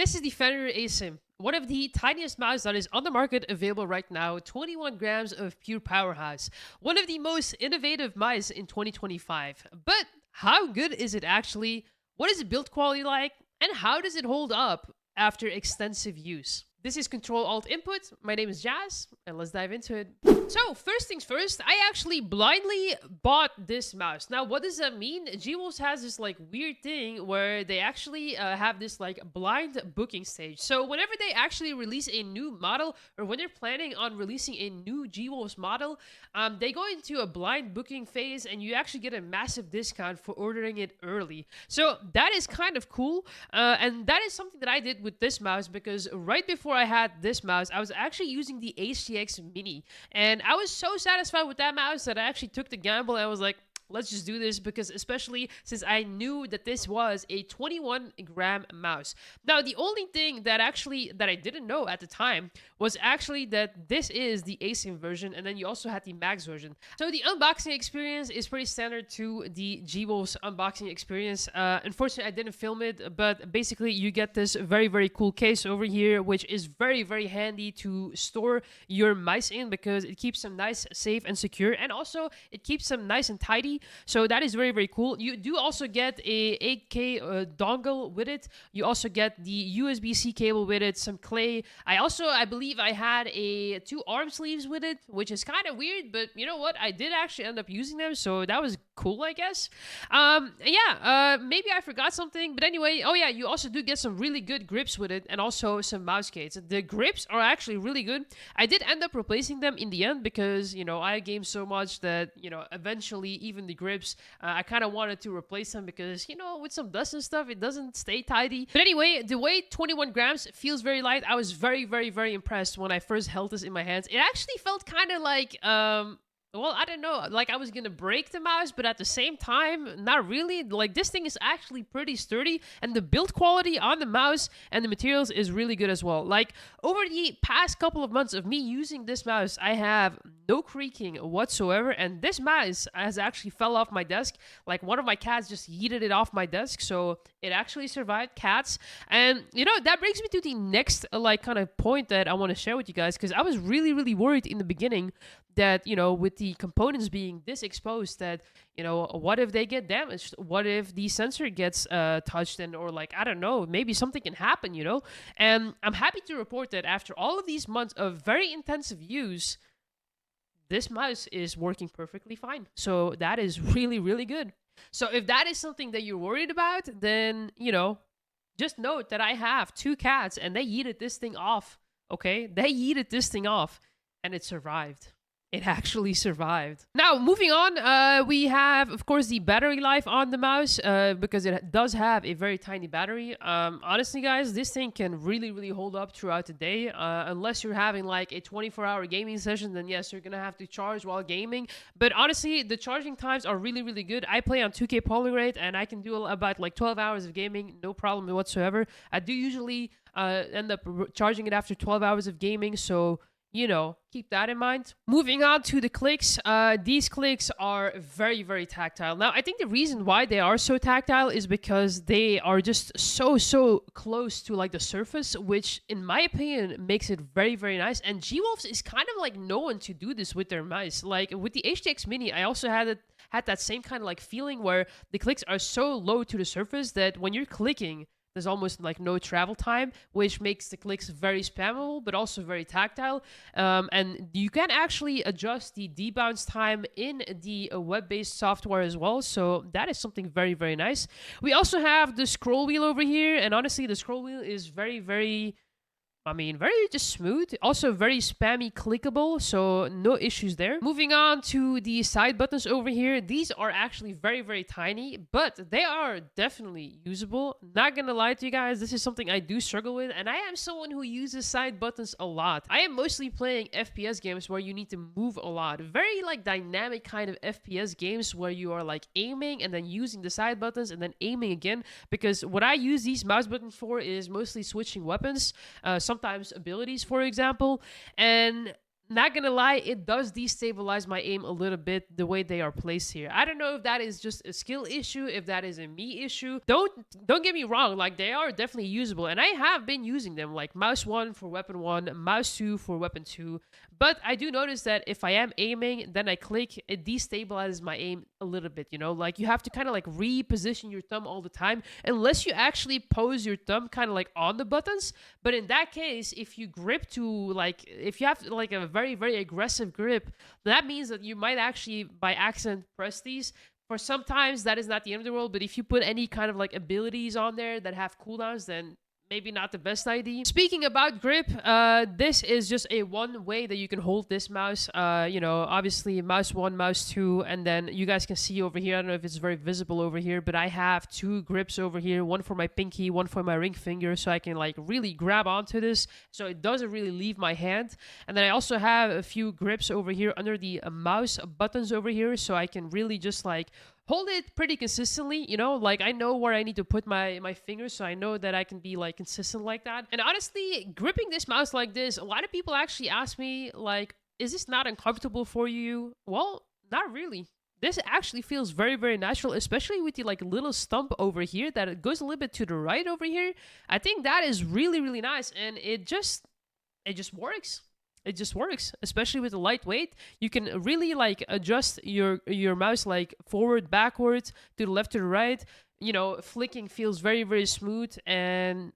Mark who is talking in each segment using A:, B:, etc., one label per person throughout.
A: This is the Fenrir Asym, one of the tiniest mouse that is on the market available right now, 21 grams of pure powerhouse. One of the most innovative mice in 2025. But how good is it actually? What is the build quality like? And how does it hold up after extensive use? This is Control Alt Input. My name is Jazz, and let's dive into it. So, first things first, I actually blindly bought this mouse. Now, what does that mean? Gwolves has this like weird thing where they actually have this like blind booking stage. So, whenever they actually release a new model, or when they're planning on releasing a new Gwolves model, they go into a blind booking phase, and you actually get a massive discount for ordering it early. So, that is kind of cool, and that is something that I did with this mouse because right before I had this mouse, I was actually using the HTX Mini, and I was so satisfied with that mouse that I actually took the gamble and I was like, let's just do this, because especially since I knew that this was a 21 gram mouse. Now, the only thing that I didn't know at the time was actually that this is the Asym version, and then you also had the Max version. So the unboxing experience is pretty standard to the Gwolves unboxing experience. Unfortunately, I didn't film it, but basically you get this very, very cool case over here, which is very, very handy to store your mice in because it keeps them nice, safe, and secure, and also it keeps them nice and tidy. So that is very, very cool. You do also get a 8K dongle with it. You also get the USB-C cable with it, some clay. I believe I had two arm sleeves with it, which is kind of weird, but you know what? I did actually end up using them, so that was cool, I guess. Maybe I forgot something, but anyway, oh yeah, you also do get some really good grips with it, and also some mouse skates. The grips are actually really good. I did end up replacing them in the end because, you know, I game so much that, you know, eventually even the grips, I kind of wanted to replace them because, you know, with some dust and stuff, it doesn't stay tidy. But anyway, the weight, 21 grams, feels very light. I was very, very, very impressed when I first held this in my hands. It actually felt kind of like, well, I don't know, like I was gonna break the mouse, but at the same time, not really. Like, this thing is actually pretty sturdy, and the build quality on the mouse and the materials is really good as well. Like, over the past couple of months of me using this mouse, I have no creaking whatsoever, and this mouse has actually fell off my desk. Like, one of my cats just yeeted it off my desk, so it actually survived cats. And, you know, that brings me to the next, like, kind of point that I want to share with you guys, because I was really, really worried in the beginning that, you know, with the components being this exposed, that, you know, what if they get damaged? What if the sensor gets touched, and, or like, I don't know, maybe something can happen, you know? And I'm happy to report that after all of these months of very intensive use, this mouse is working perfectly fine. So that is really, really good. So if that is something that you're worried about, then, you know, just note that I have two cats and they yeeted this thing off. Okay? They yeeted this thing off and it survived. It actually survived. Now, moving on, we have, of course, the battery life on the mouse because it does have a very tiny battery. Honestly, guys, this thing can really, really hold up throughout the day. Unless you're having like a 24-hour gaming session, then yes, you're going to have to charge while gaming. But honestly, the charging times are really, really good. I play on 2K polling rate, and I can do about like 12 hours of gaming, no problem whatsoever. I do usually end up charging it after 12 hours of gaming, so, you know, keep that in mind. Moving on to the clicks. These clicks are very, very tactile. Now, I think the reason why they are so tactile is because they are just so close to like the surface, which in my opinion makes it very, very nice. And Gwolves is kind of like known to do this with their mice. Like with the HTX Mini, I also had that same kind of like feeling where the clicks are so low to the surface that when you're clicking, there's almost like no travel time, which makes the clicks very spammable, but also very tactile. And you can actually adjust the debounce time in the web-based software as well. So that is something very, very nice. We also have the scroll wheel over here. And honestly, the scroll wheel is very, very very just smooth. Also very spammy clickable, so no issues there. Moving on to the side buttons over here. These are actually very, very tiny, but they are definitely usable. Not gonna lie to you guys, this is something I do struggle with, and I am someone who uses side buttons a lot. I am mostly playing FPS games where you need to move a lot. Very like dynamic kind of FPS games where you are like aiming and then using the side buttons and then aiming again, because what I use these mouse buttons for is mostly switching weapons. Sometimes abilities, for example. And not gonna lie, it does destabilize my aim a little bit the way they are placed here. I don't know if that is just a skill issue, if that is a me issue. Don't get me wrong, like they are definitely usable, and I have been using them, like mouse one for weapon one, mouse two for weapon two. But I do notice that if I am aiming, then I click, it destabilizes my aim a little bit, you know? Like you have to kind of like reposition your thumb all the time, unless you actually pose your thumb kind of like on the buttons. But in that case, if you grip to like, if you have like a very, very aggressive grip, that means that you might actually by accident press these. For sometimes that is not the end of the world, but if you put any kind of like abilities on there that have cooldowns, then maybe not the best idea. Speaking about grip, this is just a one way that you can hold this mouse. You know, obviously mouse one, mouse two, and then you guys can see over here. I don't know if it's very visible over here, but I have two grips over here, one for my pinky, one for my ring finger, so I can like really grab onto this, so it doesn't really leave my hand. And then I also have a few grips over here under the mouse buttons over here, so I can really just like hold it pretty consistently, you know, like I know where I need to put my fingers, so I know that I can be like consistent like that. And honestly, gripping this mouse like this, a lot of people actually ask me like, is this not uncomfortable for you? Well, not really. This actually feels very, very natural, especially with the like little stump over here that it goes a little bit to the right over here. I think that is really, really nice, and it just works. It just works, especially with the lightweight. You can really like adjust your mouse like forward, backwards, to the left, to the right. You know, flicking feels very, very smooth, and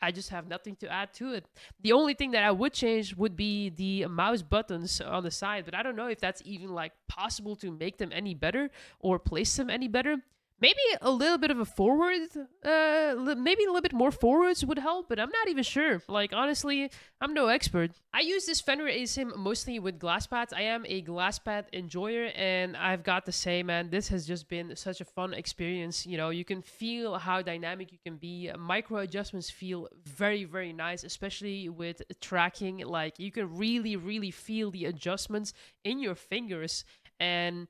A: I just have nothing to add to it. The only thing that I would change would be the mouse buttons on the side, but I don't know if that's even like possible to make them any better or place them any better. Maybe a little bit of a forward, maybe a little bit more forwards would help, but I'm not even sure. Like, honestly, I'm no expert. I use this Fenrir Asym mostly with glass pads. I am a glass pad enjoyer, and I've got to say, man, this has just been such a fun experience. You know, you can feel how dynamic you can be. Micro adjustments feel very, very nice, especially with tracking. Like, you can really, really feel the adjustments in your fingers, and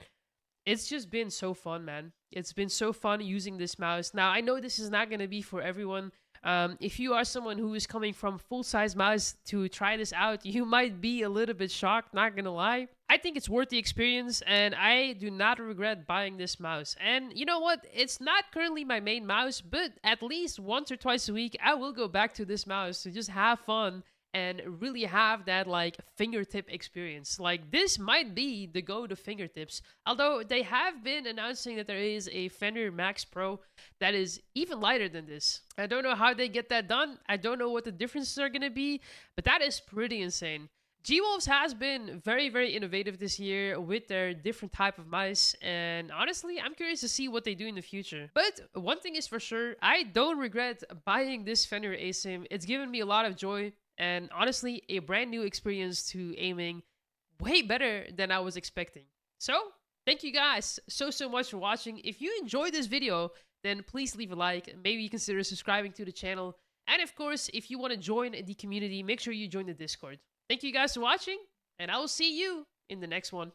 A: it's just been so fun, man. It's been so fun using this mouse. Now, I know this is not going to be for everyone. If you are someone who is coming from full-size mouse to try this out, you might be a little bit shocked, not going to lie. I think it's worth the experience, and I do not regret buying this mouse. And you know what? It's not currently my main mouse, but at least once or twice a week, I will go back to this mouse to just have fun and really have that like fingertip experience. Like this might be the go to fingertips. Although they have been announcing that there is a Fenrir Max Pro that is even lighter than this. I don't know how they get that done. I don't know what the differences are gonna be, but that is pretty insane. Gwolves has been very, very innovative this year with their different type of mice, and honestly, I'm curious to see what they do in the future. But one thing is for sure, I don't regret buying this Fenrir Asym. It's given me a lot of joy, and honestly, a brand new experience to aiming, way better than I was expecting. So, thank you guys so much for watching. If you enjoyed this video, then please leave a like. Maybe consider subscribing to the channel. And of course, if you want to join the community, make sure you join the Discord. Thank you guys for watching, and I will see you in the next one.